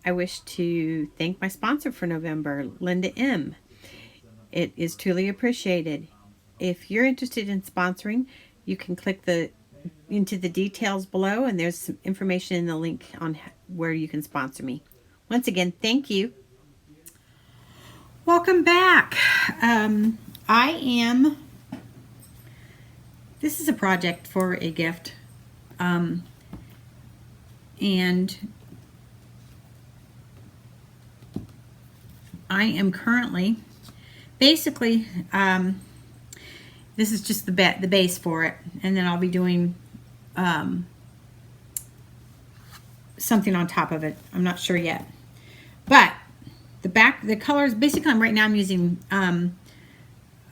I wish to thank my sponsor for November, Linda M. It is truly appreciated. If you're interested in sponsoring, you can click into the details below, and there's some information in the link on where you can sponsor me. Once again, thank you. Welcome back. This is a project for a gift. And I am currently, basically, this is just the base for it, and then I'll be doing something on top of it. I'm not sure yet, but the colors, basically, right now I'm using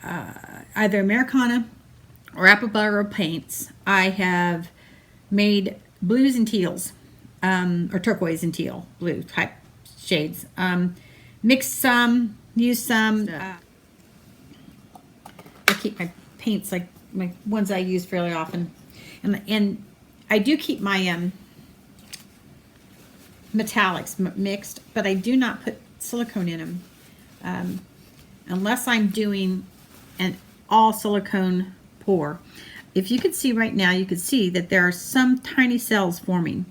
either Americana or Apple paints. I have made blues and teals, or turquoise and teal, blue type shades. Mixed some, used some. I keep my paints, like my ones I use fairly often, and I do keep my metallics mixed, but I do not put silicone in them unless I'm doing an all silicone pour. If you could see right now, you could see that there are some tiny cells forming.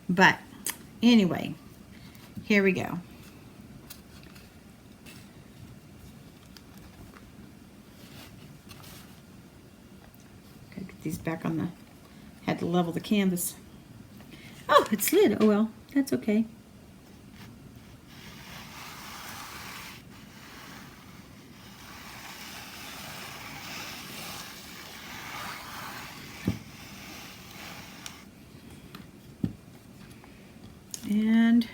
But anyway, here we go. Gotta get these back on the, had to level the canvas. Oh, it slid. Oh well, that's okay. And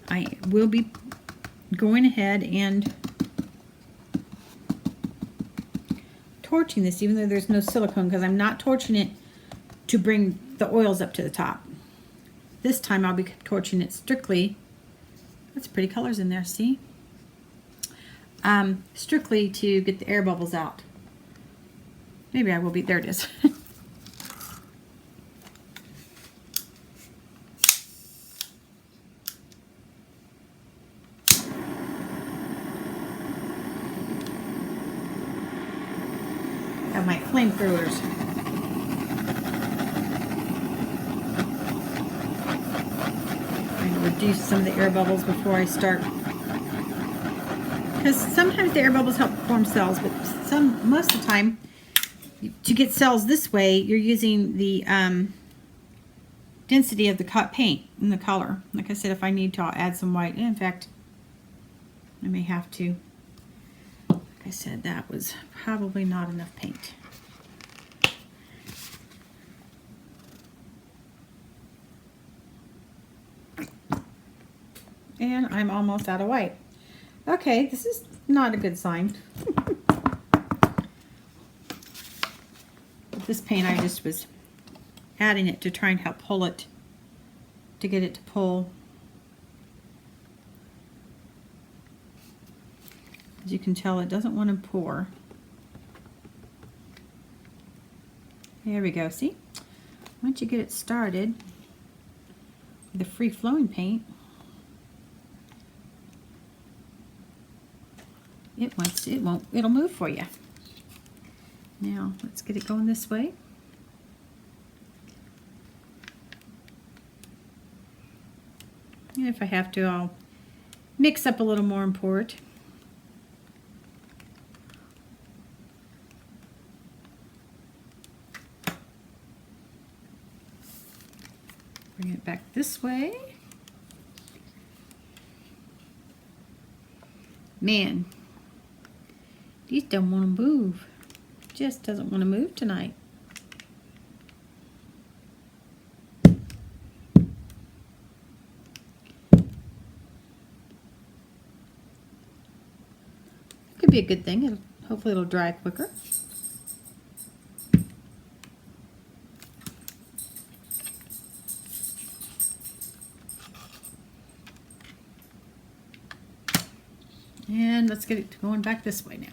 I will be going ahead and torching this, even though there's no silicone, because I'm not torching it to bring the oils up to the top. This time I'll be torching it strictly. That's pretty colors in there, see? Strictly to get the air bubbles out. Maybe I will be, there it is. Have my flamethrowers. Reduce some of the air bubbles before I start, because sometimes the air bubbles help form cells, but most of the time to get cells this way you're using the density of the paint and the color. Like I said, if I need to, I'll add some white. In fact, I may have to. Like I said, that was probably not enough paint. And I'm almost out of white. Okay, this is not a good sign. This paint, I just was adding it to try and help pull it, to get it to pull. As you can tell, it doesn't want to pour. There we go, see? Once you get it started with the free flowing paint, it'll move for you. Now, let's get it going this way. And if I have to, I'll mix up a little more and pour it. Bring it back this way. Man, these don't want to move. Just doesn't want to move tonight. Could be a good thing. Hopefully it'll dry quicker. let's get it going back this way now.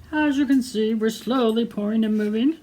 As you can see, we're slowly pouring and moving.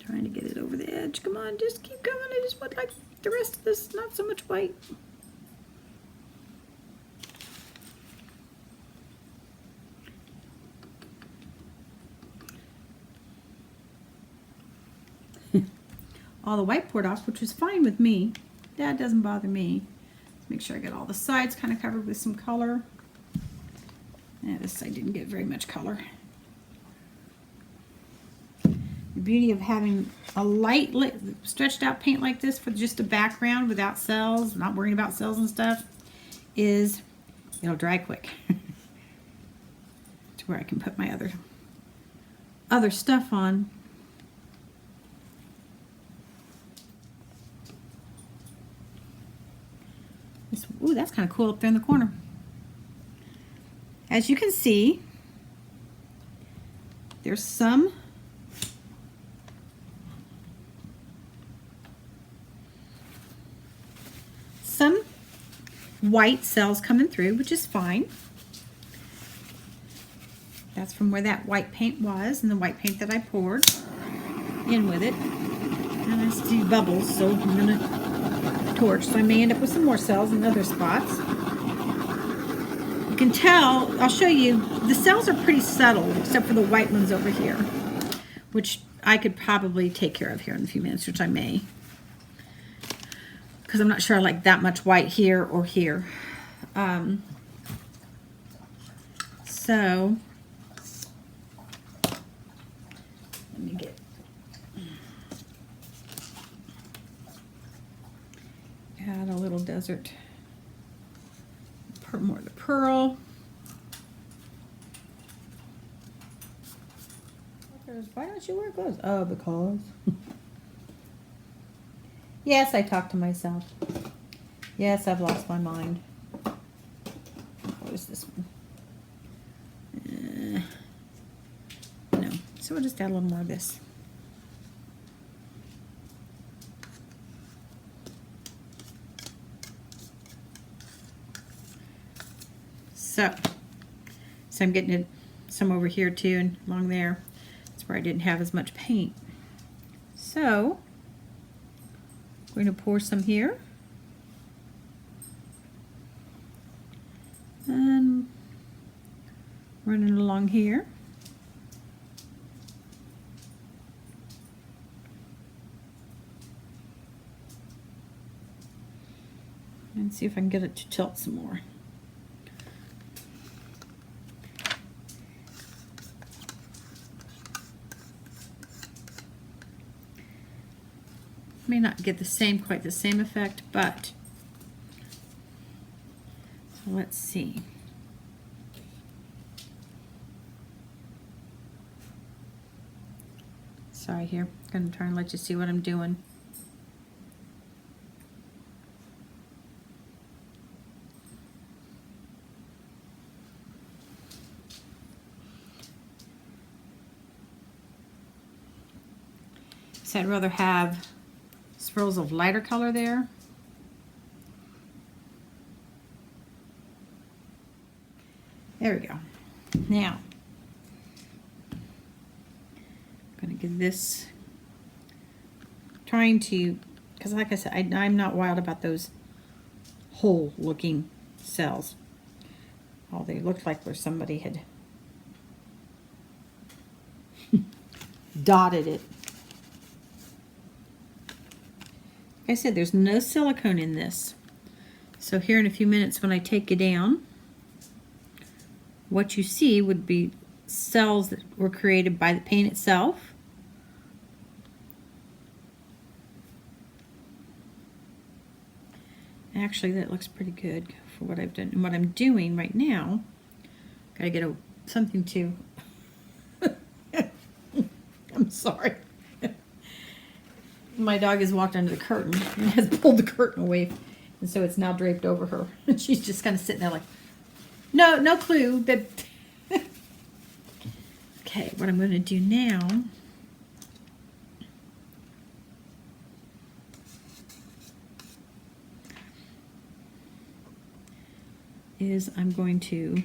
Trying to get it over the edge. Come on, just keep going. I just want like the rest of this, not so much white. All the white poured off, which was fine with me. That doesn't bother me. Make sure I get all the sides kind of covered with some color. Yeah, this side didn't get very much color. The beauty of having a light stretched out paint like this for just a background without cells, not worrying about cells and stuff, is it'll dry quick. To where I can put my other stuff on. Ooh, that's kind of cool up there in the corner. As you can see, there's some white cells coming through, which is fine. That's from where that white paint was and the white paint that I poured in with it. And I see bubbles, so I'm gonna torch. So I may end up with some more cells in other spots. You can tell, I'll show you, the cells are pretty subtle except for the white ones over here, which I could probably take care of here in a few minutes, which I may. Because I'm not sure I like that much white here or here. So let me add a little desert, more of the pearl. Why don't you wear gloves? Oh, because. Yes, I talk to myself. Yes, I've lost my mind. What is this one? No. So we'll just add a little more of this. So I'm getting it, some over here too, and along there. That's where I didn't have as much paint. So we're going to pour some here. And running along here. And see if I can get it to tilt some more. May not get quite the same effect, but so let's see. Sorry here, I'm gonna try and let you see what I'm doing. So I'd rather have swirls of lighter color there. There we go. Now, I'm going to give this, trying to, because like I said, I'm not wild about those whole looking cells. Oh, they looked like where somebody had dotted it. Like I said, there's no silicone in this. So here in a few minutes when I take it down, what you see would be cells that were created by the paint itself. Actually, that looks pretty good for what I've done. And what I'm doing right now, gotta get something to, I'm sorry. My dog has walked under the curtain and has pulled the curtain away. And so it's now draped over her. And she's just kind of sitting there like, no clue. But okay, what I'm going to do now is I'm going to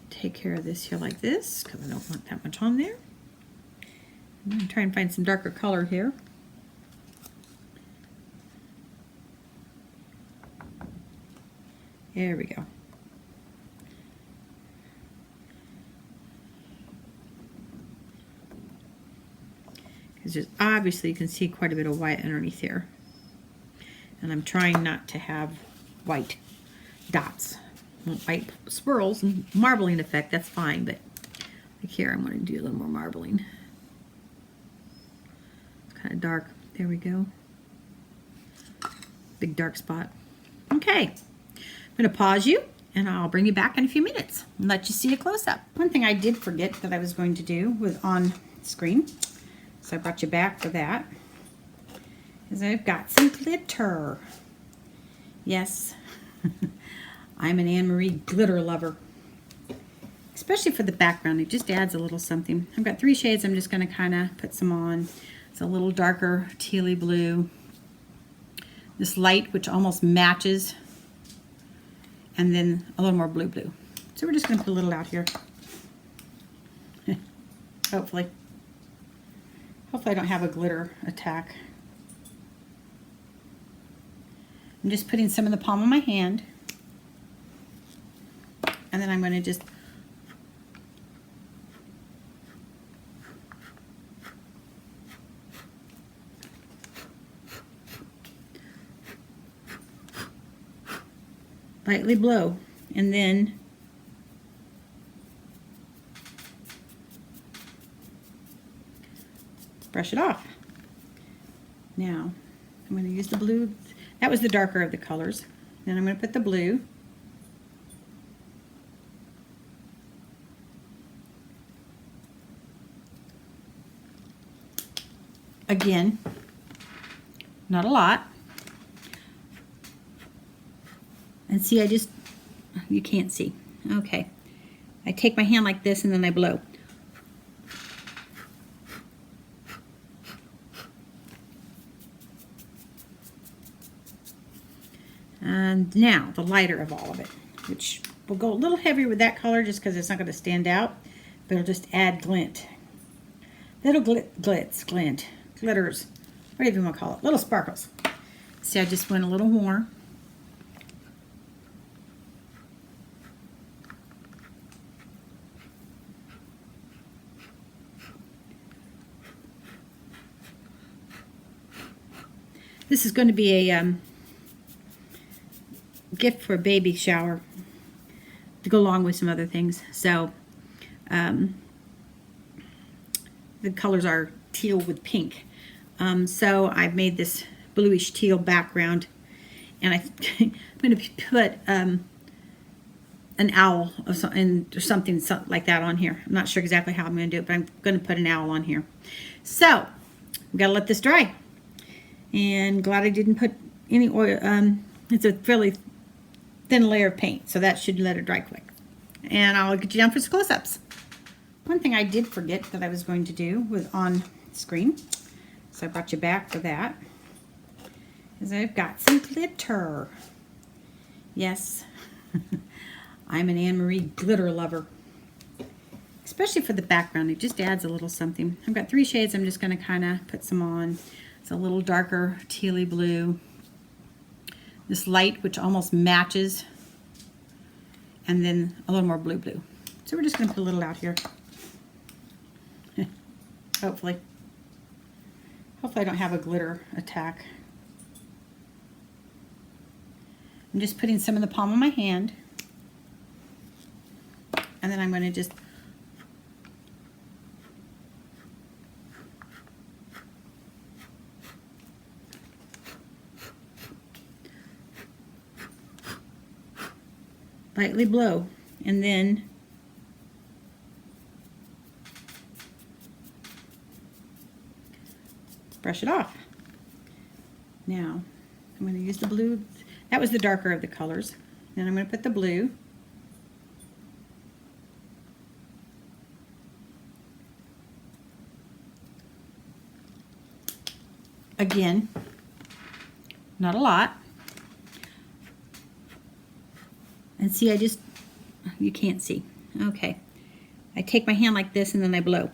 take care of this here like this because I don't want that much on there. I'm going to try and find some darker color here. There we go. Because there's obviously, you can see quite a bit of white underneath here. And I'm trying not to have white dots. White swirls and marbling effect, that's fine, but like here I'm going to do a little more marbling. It's kind of dark. There we go. Big dark spot. Okay, I'm going to pause you and I'll bring you back in a few minutes and let you see a close-up. One thing I did forget that I was going to do was on screen, so I brought you back for that, is I've got some glitter. Yes. I'm an Anne-Marie glitter lover, especially for the background. It just adds a little something. I've got 3 shades. I'm just going to kind of put some on. It's a little darker tealy blue, this light which almost matches, and then a little more blue. So we're just going to put a little out here. Hopefully I don't have a glitter attack. I'm just putting some in the palm of my hand. And then I'm going to just lightly blow and then brush it off. Now I'm going to use the blue. That was the darker of the colors. Then I'm going to put the blue. Again, not a lot. And see, you can't see. Okay. I take my hand like this and then I blow. And now the lighter of all of it, which will go a little heavier with that color just because it's not going to stand out, but it'll just add glint. Little glitters, whatever you want to call it, little sparkles. See, I just went a little more. This is going to be a gift for a baby shower to go along with some other things. So the colors are teal with pink. So I've made this bluish teal background, and I'm going to put an owl or something like that on here. I'm not sure exactly how I'm going to do it, but I'm going to put an owl on here. So we've got to let this dry. And glad I didn't put any oil. It's a fairly thin layer of paint, so that should let it dry quick. And I'll get you down for some close-ups. One thing I did forget that I was going to do was on screen, so I brought you back for that, is I've got some glitter. Yes, I'm an Anne-Marie glitter lover, especially for the background. It just adds a little something. I've got 3 shades. I'm just going to kind of put some on. It's a little darker tealy blue, this light, which almost matches, and then a little more blue. So we're just going to put a little out here. Hopefully I don't have a glitter attack. I'm just putting some in the palm of my hand, and then I'm going to just lightly blow, and then brush it off. Now I'm going to use the blue. That was the darker of the colors. Then I'm going to put the blue. Again, not a lot. And see, you can't see. Okay. I take my hand like this and then I blow.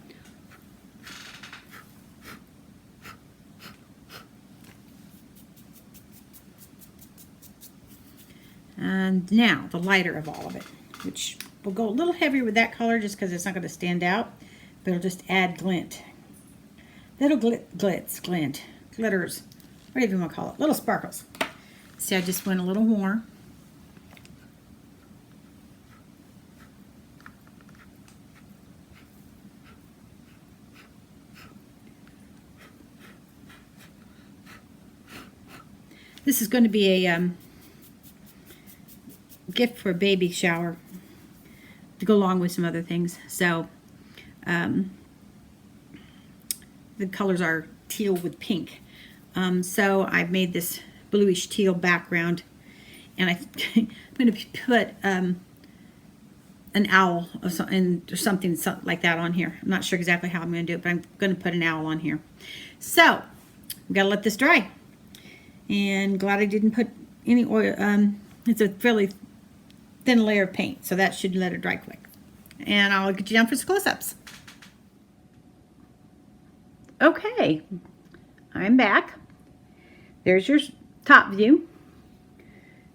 And now the lighter of all of it, which will go a little heavier with that color just because it's not going to stand out, but it'll just add glint. Little glitters, whatever you want to call it, little sparkles. See, I just went a little more. This is going to be a gift for a baby shower to go along with some other things. So the colors are teal with pink. So I've made this bluish teal background, and I'm going to put an owl or something like that on here. I'm not sure exactly how I'm going to do it, but I'm going to put an owl on here. So we've got to let this dry. And glad I didn't put any oil. It's a fairly thin layer of paint, so that should let it dry quick. And I'll get you down for some close-ups. Okay, I'm back. There's your top view.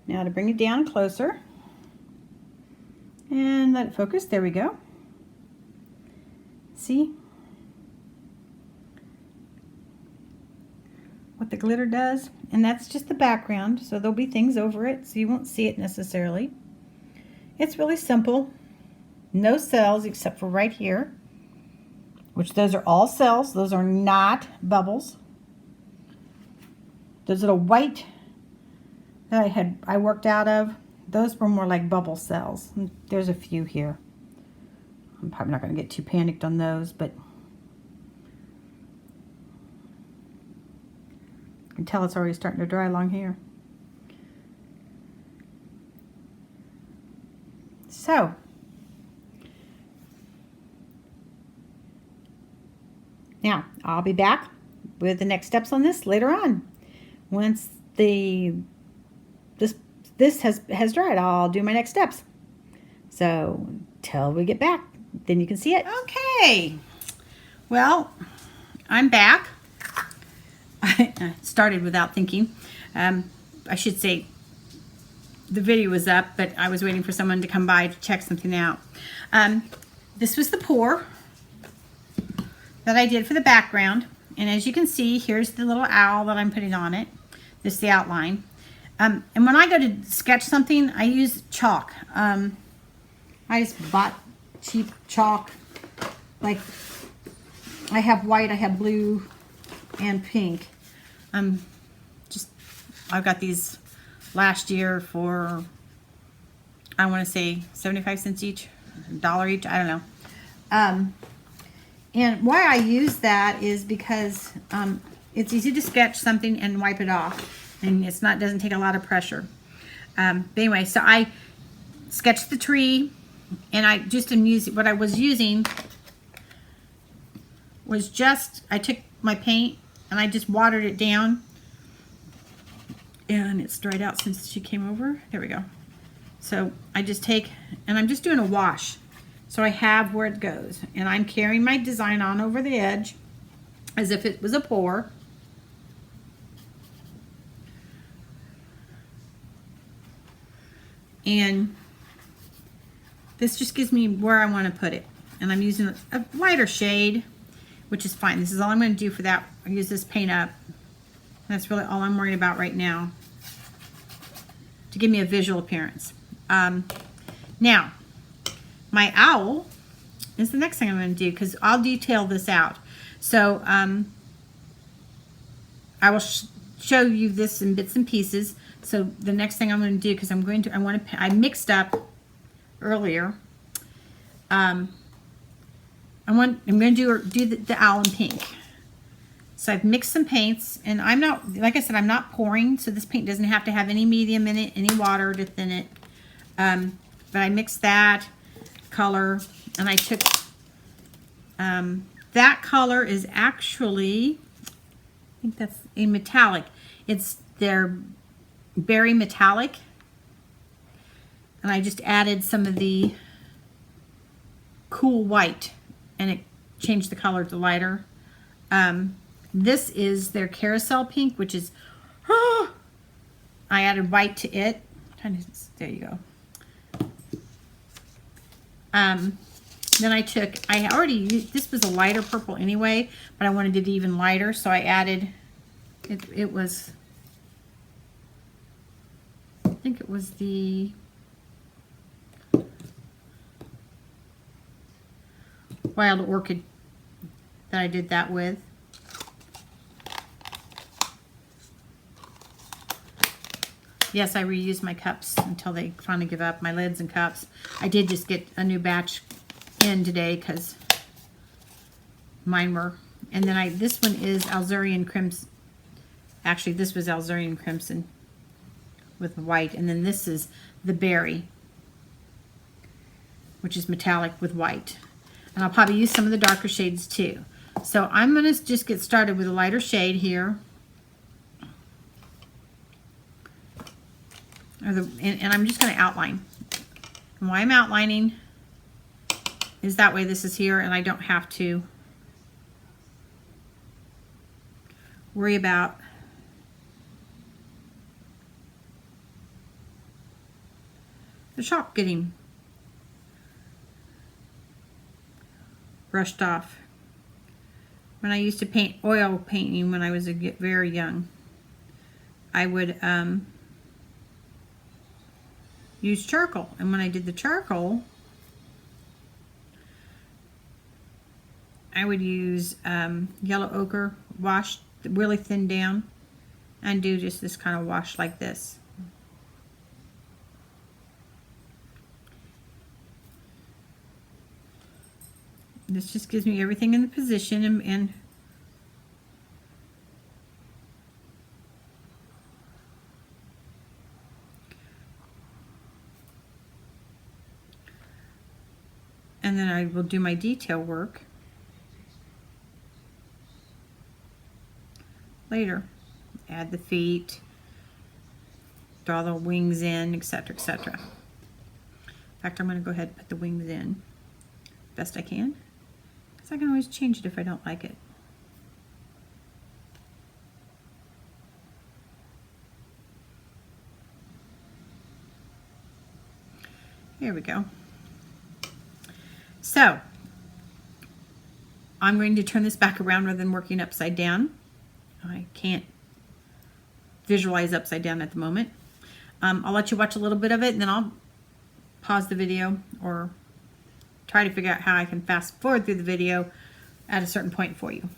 Now to bring it down closer and let it focus. There we go. See what the glitter does? And that's just the background, so there'll be things over it, so you won't see it necessarily. It's really simple. No cells except for right here, which those are all cells. Those are not bubbles. Those little white that I worked out of, those were more like bubble cells. There's a few here. I'm probably not going to get too panicked on those, but you can tell it's already starting to dry along here. So, now I'll be back with the next steps on this later on. Once this has dried, I'll do my next steps. So, till we get back, then you can see it. Okay. Well, I'm back. I started without thinking. I should say the video was up, but I was waiting for someone to come by to check something out. This was the pour that I did for the background. And as you can see, here's the little owl that I'm putting on it. This is the outline. And when I go to sketch something, I use chalk. I just bought cheap chalk. Like, I have white, I have blue, and pink. I've got these last year for, I want to say 75 cents each, $1 each, I don't know. And why I use that is because it's easy to sketch something and wipe it off, and doesn't take a lot of pressure. But anyway, so I sketched the tree, and I just am using, what I was using was I took my paint and I just watered it down, and it's dried out since she came over. There we go. So I just take, and I'm just doing a wash. So I have where it goes, and I'm carrying my design on over the edge as if it was a pour. And this just gives me where I want to put it. And I'm using a lighter shade, which is fine. This is all I'm going to do for that. I use this paint up. That's really all I'm worried about right now, to give me a visual appearance. Now, my owl is the next thing I'm going to do, because I'll detail this out. So I will show you this in bits and pieces. So the next thing I'm going to do, because I mixed up earlier. I'm going to do the owl in pink. So I've mixed some paints, and I'm not, like I said, I'm not pouring, so this paint doesn't have to have any medium in it, any water to thin it. But I mixed that color, and I took, that color is actually, I think that's a metallic. It's their berry metallic. And I just added some of the cool white, and it changed the color to lighter. This is their carousel pink, which is, I added white to it. There you go. Then I already used, this was a lighter purple anyway, but I wanted it even lighter, so I added, it was, I think it was the Wild Orchid that I did that with. Yes, I reuse my cups until they finally give up, my lids and cups. I did just get a new batch in today because mine were. And then this one is Alzurian Crimson. Actually, this was Alzurian Crimson with white. And then this is the Berry, which is metallic with white. And I'll probably use some of the darker shades too. So I'm going to just get started with a lighter shade here. And I'm just going to outline. And why I'm outlining is that way this is here, and I don't have to worry about the chalk getting brushed off. When I used to paint oil painting when I was very young, I would use charcoal, and when I did the charcoal, I would use yellow ochre wash, really thin down, and do just this kind of wash like this. This just gives me everything in the position, and then I will do my detail work later. Add the feet, draw the wings in, etc., etc. In fact, I'm going to go ahead and put the wings in best I can, because I can always change it if I don't like it. Here we go. So I'm going to turn this back around rather than working upside down. I can't visualize upside down at the moment. I'll let you watch a little bit of it, and then I'll pause the video or try to figure out how I can fast forward through the video at a certain point for you.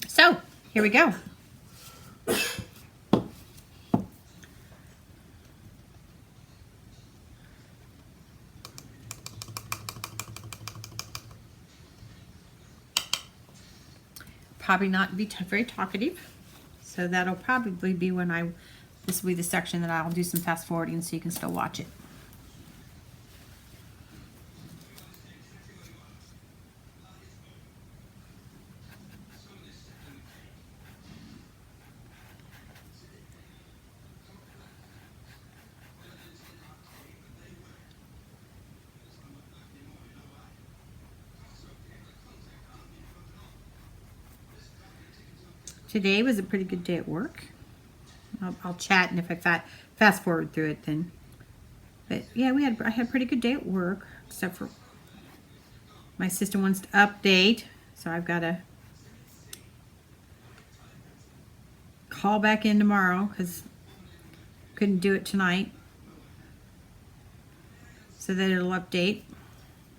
So here we go. Probably not be very talkative, so that'll probably be when this will be the section that I'll do some fast forwarding so you can still watch it. Today was a pretty good day at work. I'll chat, and if I fast forward through it, then But yeah, I had a pretty good day at work, except for my sister wants to update, so I've got to call back in tomorrow because couldn't do it tonight. So that it'll update.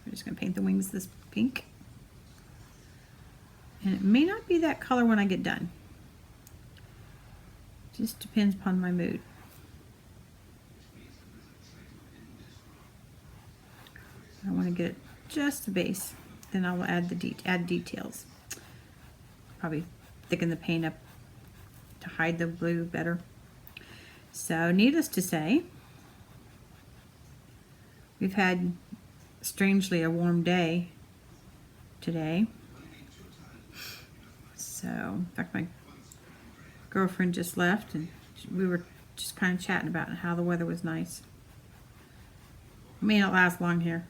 I'm just going to paint the wings this pink. And it may not be that color when I get done. Just depends upon my mood. I want to get it just the base. Then I'll add add details. Probably thicken the paint up to hide the blue better. So needless to say, we've had strangely a warm day today. So, in fact, my girlfriend just left and we were just kind of chatting about how the weather was nice. It may not last long here.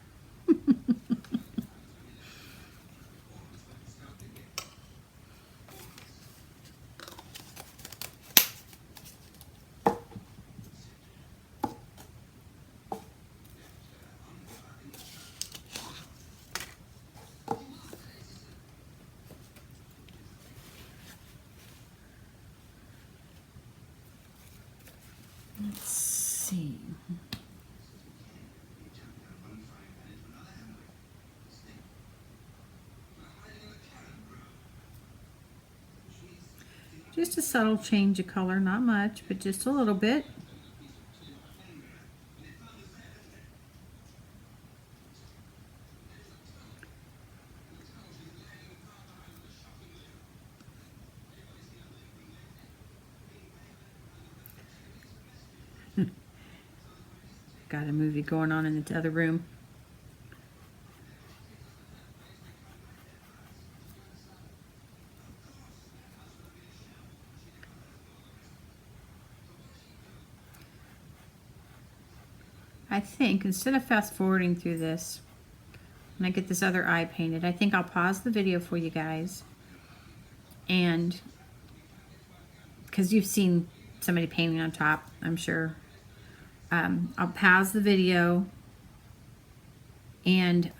Let's see. Just a subtle change of color, not much, but just a little bit. Got a movie going on in the other room. I think instead of fast forwarding through this, when I get this other eye painted, I think I'll pause the video for you guys. And because you've seen somebody painting on top, I'm sure. I'll pause the video and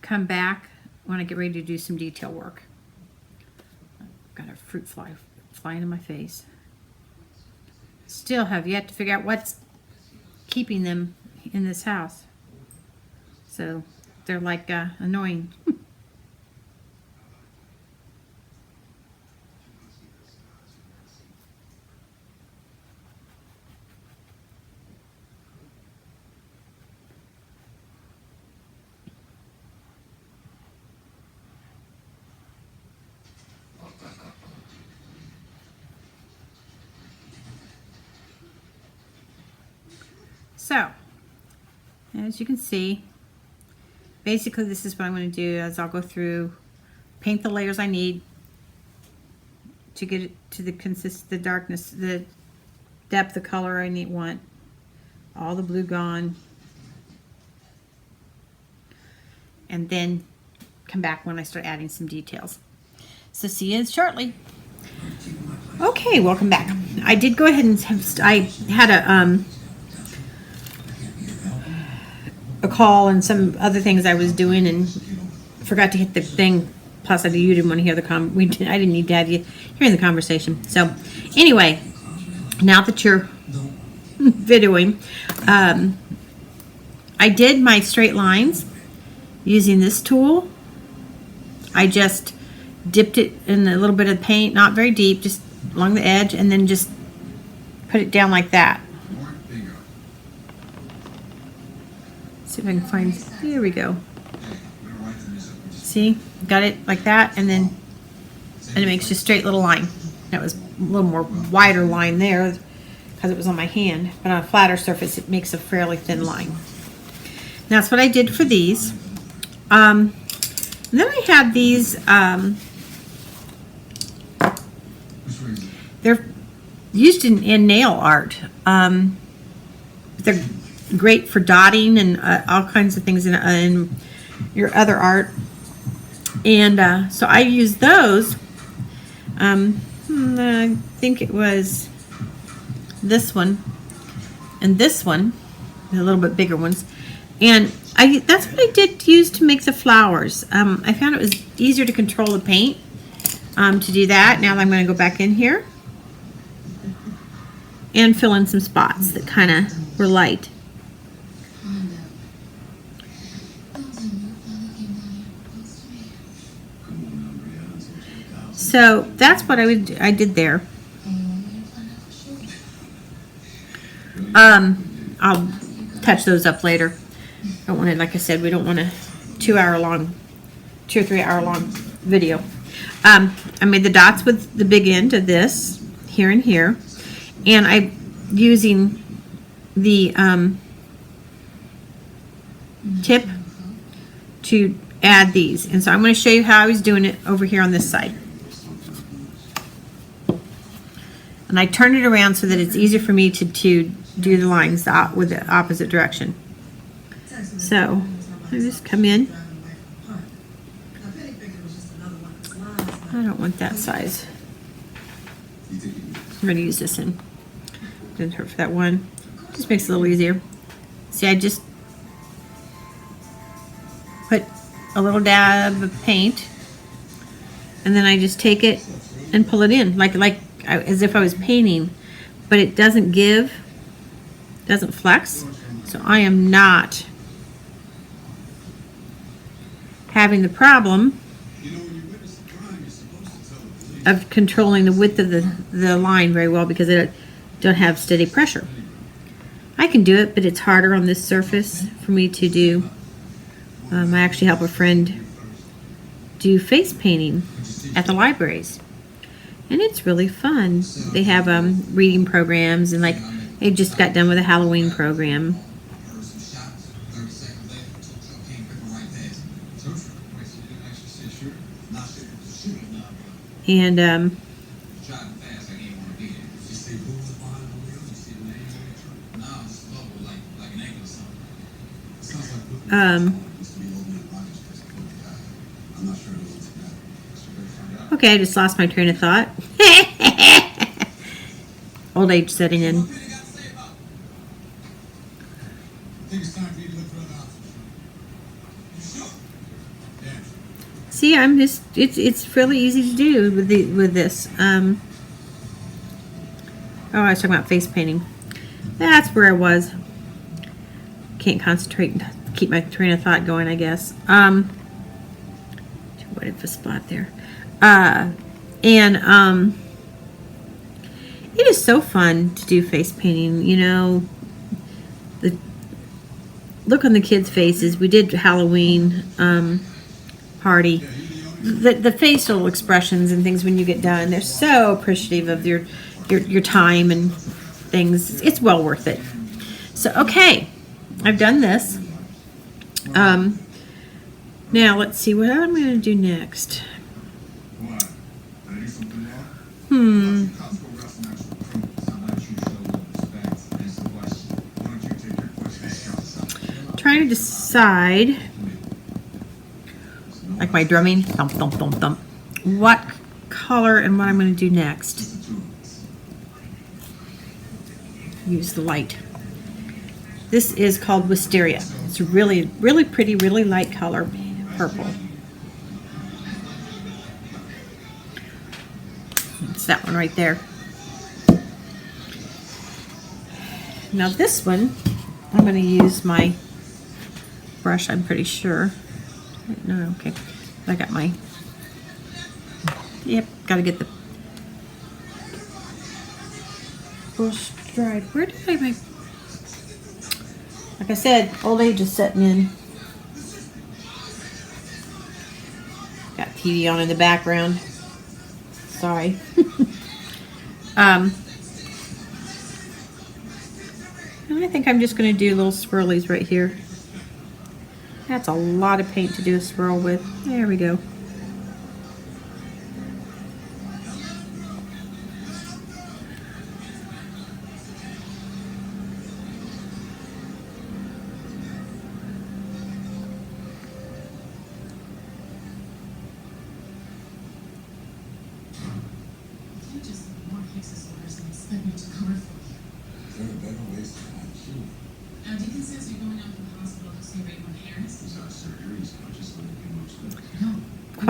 come back when I get ready to do some detail work. I've got a fruit fly flying in my face. Still have yet to figure out what's keeping them in this house. So they're like annoying. So, as you can see, basically this is what I'm going to do is I'll go through, paint the layers I need to get it to the darkness, the depth of color I want. All the blue gone. And then come back when I start adding some details. So see you shortly. Okay, welcome back. I did go ahead and I had a call and some other things I was doing and forgot to hit the thing. Plus, you didn't want to hear the I didn't need to have you hearing the conversation. So, anyway, now that you're videoing, I did my straight lines using this tool. I just dipped it in a little bit of paint, not very deep, just along the edge, and then just put it down like that. See if I can find, here we go. See, got it like that, and it makes just a straight little line. That was a little more wider line there because it was on my hand, but on a flatter surface it makes a fairly thin line. And that's what I did for these. And then I have these, they're used in nail art. They're great for dotting and all kinds of things in your other art. And so I use those. I think it was this one and this one, a little bit bigger ones. And that's what I did use to make the flowers. I found it was easier to control the paint to do that. Now I'm going to go back in here and fill in some spots that kind of were light. So that's what I did there. I'll touch those up later. Don't want it, like I said, we don't want a 2 or 3 hour long video. I made the dots with the big end of this here and here, and I'm using the tip to add these. And so I'm going to show you how I was doing it over here on this side. And I turn it around so that it's easier for me to do the lines with the opposite direction. So I just come in. I don't want that size. I'm going to use this in. Didn't hurt for that one. Just makes it a little easier. See, I just put a little dab of paint, and then I just take it and pull it in like as if I was painting, but it doesn't flex. So I am not having the problem of controlling the width of the line very well because I don't have steady pressure. I can do it, but it's harder on this surface for me to do. I actually help a friend do face painting at the libraries, and it's really fun. They have reading programs, and like they just got done with a Halloween program. And okay, I just lost my train of thought. Old age setting in. See, I'm just, it's really easy to do with this. Oh, I was talking about face painting. That's where I was. Can't concentrate and keep my train of thought going, I guess. What if a spot there? It is so fun to do face painting. You know, the look on the kids' faces. We did Halloween party. The facial expressions and things when you get done, they're so appreciative of your time and things. It's well worth it. So okay, I've done this. Now let's see what I'm going to do next. Trying to decide, like my drumming, thump, thump, thump, thump, what color and what I'm going to do next. Use the light. This is called Wisteria. It's a really, really pretty, really light color, purple. It's that one right there. Now this one, I'm going to use my brush, I'm pretty sure. No, okay. I got my, yep, got to get the brush dried. Where did I make, like I said, old age is setting in. Got TV on in the background. Sorry. And I think I'm just going to do little swirlies right here. That's a lot of paint to do a swirl with. There we go.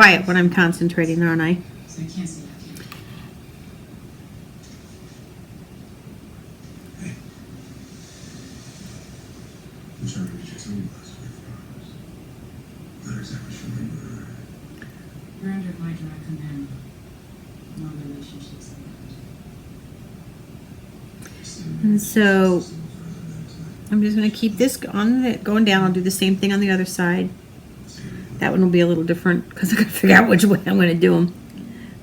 quiet when I'm concentrating, aren't I? So you can't see that. Hey. I'm trying to reach your team last week. Not exactly sure where you were. You're under my direct command. No relationships like that. And so I'm just going to keep this going down. I'll do the same thing on the other side. That one will be a little different because I got to figure out which way I'm going to do them.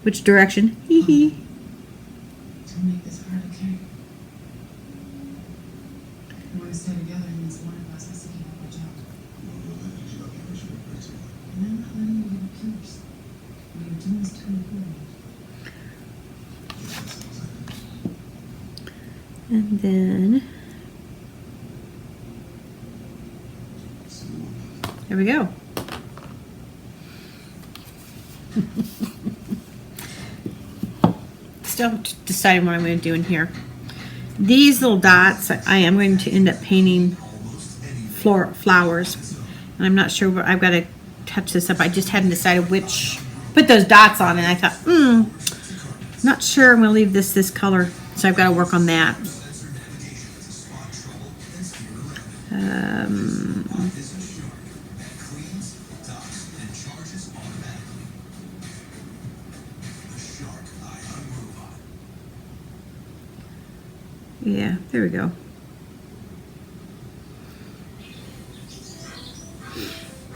Which direction. Hee hee. Don't make this hard, okay? We want to stay together and it's one of us has to keep up our job. And I'm not letting you get accused. What you're doing is too important. And then there we go. Still deciding what I'm going to do in here. These little dots, I am going to end up painting flowers. And I'm not sure what I've got to touch this up. I just hadn't decided which, put those dots on, and I thought, not sure I'm going to leave this color. So I've got to work on that. Yeah, there we go.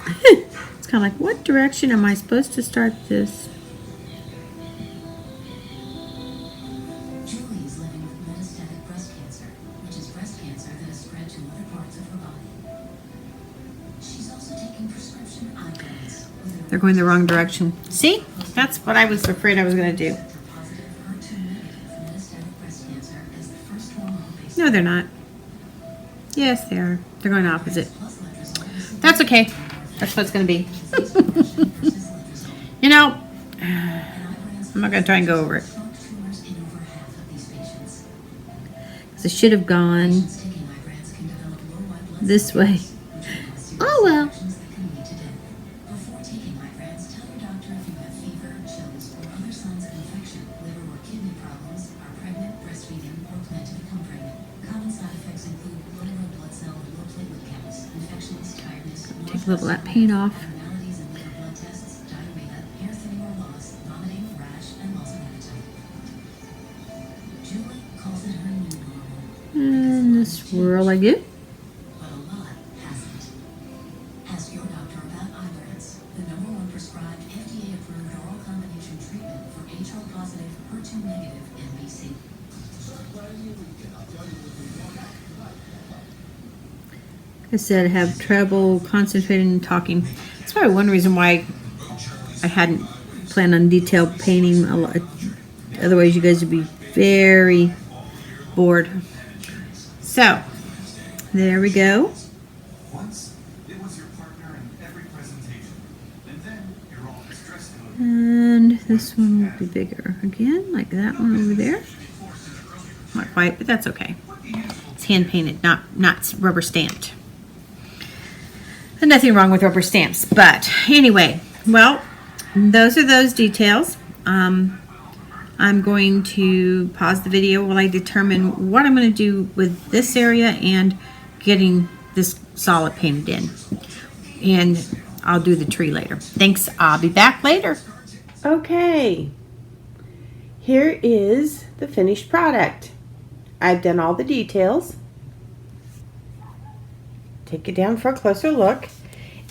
It's kind of like, what direction am I supposed to start this? Julie is living with metastatic breast cancer, which is breast cancer that has spread to other parts of her body. She's also taking prescription eye drops. They're going the wrong direction. See? That's what I was afraid I was going to do. No, they're not. Yes, they are. They're going opposite. That's okay. That's what it's going to be. You know, I'm not going to try and go over it. Because I should have gone this way. Oh, well. Take a little of that paint off. And the swirl I do. But a lot hasn't. Ask your doctor about Ibrance, the #1 prescribed FDA-approved oral combination treatment for HR-positive, HER2-negative MBC. I said I have trouble concentrating and talking. That's probably one reason why I hadn't planned on detailed painting a lot. Otherwise, you guys would be very bored. So, there we go. Once, it was your partner in every presentation. And then you're all stressed out. And this one will be bigger again, like that one over there. Not quite, but that's okay. It's hand painted, not rubber stamped. And nothing wrong with rubber stamps, but anyway, well, those are those details. I'm going to pause the video while I determine what I'm going to do with this area and getting this solid painted in. And I'll do the tree later. Thanks. I'll be back later. Okay. Here is the finished product. I've done all the details. Take it down for a closer look.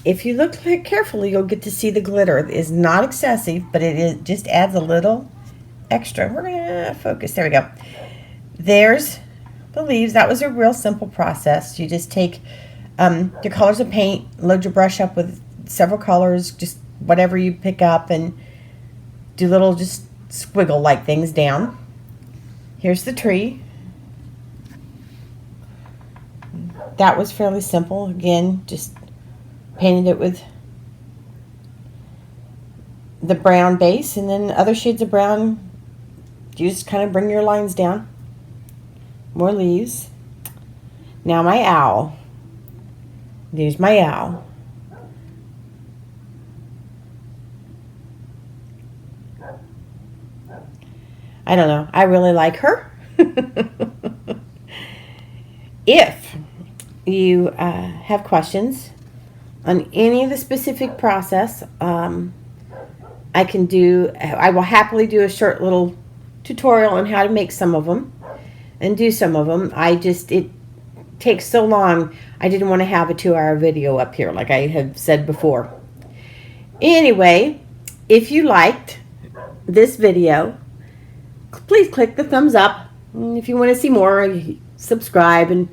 If you look carefully, you'll get to see the glitter. It is not excessive, but it just adds a little extra. We're gonna focus. There we go. There's the leaves. That was a real simple process. You just take your colors of paint, load your brush up with several colors, just whatever you pick up, and do little just squiggle-like things down. Here's the tree. That was fairly simple. Again, just painted it with the brown base, and then other shades of brown. You just kind of bring your lines down. More leaves. Now my owl. There's my owl. I don't know. I really like her. If you have questions on any of the specific process, I will happily do a short little tutorial on how to make some of them and do some of them. It takes so long. I didn't want to have a 2-hour video up here like I have said before. Anyway, if you liked this video, please click the thumbs up. And if you want to see more, subscribe. And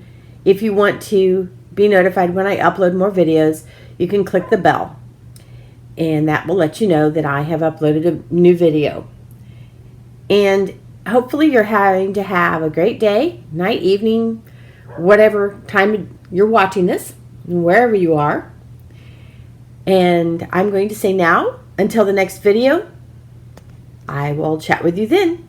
if you want to be notified when I upload more videos, you can click the bell. And that will let you know that I have uploaded a new video. And hopefully you're having to have a great day, night, evening, whatever time you're watching this, wherever you are. And I'm going to say now, until the next video, I will chat with you then.